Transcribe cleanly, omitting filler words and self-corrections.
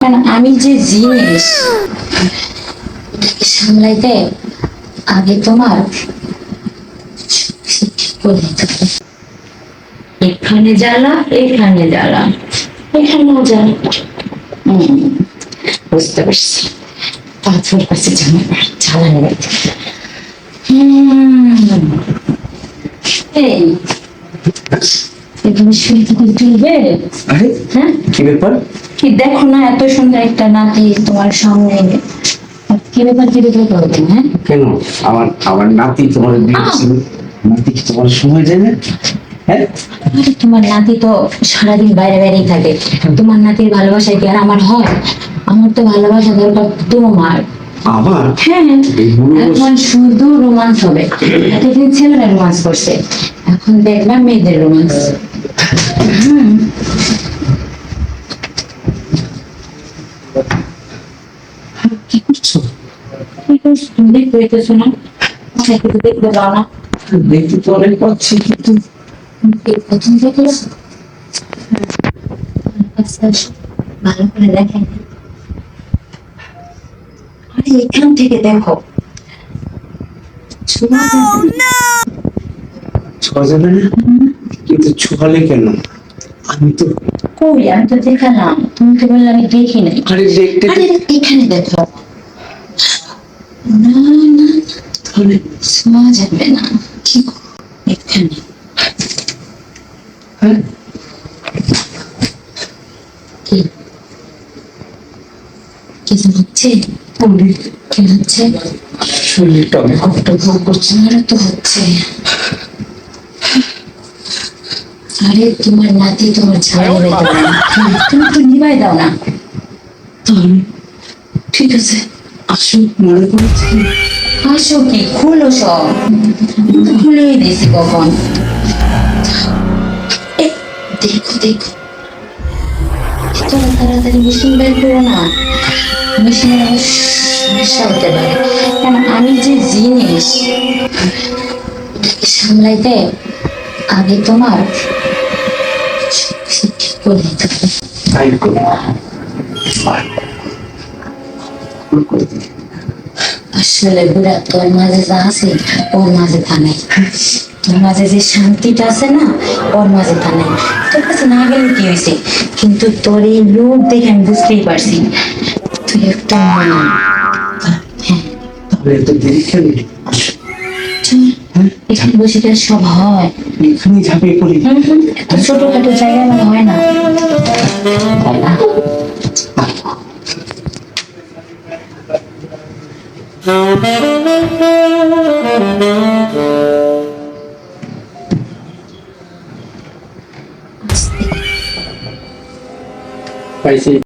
কারণ আমি যে জিনিস সামলাইতে আগে তোমার করে নিতে হবে। এখানে জ্বালা, এখানে জ্বালা, এখানেও জ্বালা। বুঝতে পারছি। পাথর কাছে জামা জ্বালা নেবে। এই তুমি শুয়ে থেকে তুলবে? আরে হ্যাঁ, কি ব্যাপার? কি দেখো না, এত সুন্দর একটা নাতি তোমার সামনে। কি ব্যাপার, কি ব্যাপার করো তুমি? হ্যাঁ, কেন? আমার আমার নাতি তোমার দিয়েছিল। নাতি কি তোমার সময় যায় না? হ্যাঁ, আরে তোমার নাতি তো সারাদিন বাইরে বাইরেই থাকে। তোমার নাতির ভালোবাসা কি আর আমার হয়? আমার তো ভালোবাসা দরকার তোমার। আবার হ্যাঁ, এখন শুধু রোমান্স হবে। এতদিন ছেলেরা রোমান্স করছে, এখন দেখবা মেয়েদের রোমান্স। কি করছো? কি করছো তুমি? দেখতে পেতেছো না? আমাকে একটু দেখতে দাও না। দেখতে তো অনেক পাচ্ছি, কিন্তু প্রথম থেকে আস্তে আস্তে ভালো করে দেখেন। আরে এখান থেকে দেখো, ছোঁয়া যাবে না। ছোঁয়া যাবে না? কিন্তু ছোঁয়ালে কেন? আমি তো কই, আমি তো দেখালাম, তুমি তো বললে আমি দেখি নাই। আরে দেখতে আরে এখানে দেখো। না না, তাহলে ছোঁয়া যাবে না। কি করবো? এখানে। হ্যাঁ, কি কিছু হচ্ছে? কি হচ্ছে? শরীরটা অনেক কষ্ট করছে। আমারও তো হচ্ছে। আরে তোমার নাতি তোমার ঝাড়া নিবাই দাও না। তুমি তো নিবাই দাও না। তাহলে ঠিক আছে, আসুন, মনে করেছি। আসো কি, খুলো সব। খুলেই দিছি কখন। এ, দেখো দেখো, এত তাড়াতাড়ি মেশিন বের করো না। মেশিনের সমস্যা হতে পারে। কারণ আমি যে জিনিস সামলাইতে আগে তোমার ঠিক করে নিতে হবে। তাই করো। আসলে বুড়া, তোর মাঝে যা আছে ওর মাঝে তা নেই। তোর মাঝে যে শান্তিটা আছে না, ওর মাঝে তা নেই। তোর কাছে না গেলে কি হয়েছে, কিন্তু তোর এই রূপ দেখে আমি বুঝতেই পারছি তুই একটা মেয়ে। হ্যাঁ, তাহলে এত দেরি কেন? আসো, চল, এখানে বসে গেলে সব হয়। এখানে ঝাঁপিয়ে পড়ি। এত ছোটখাটো জায়গায় আমার হয় না। পাইছি।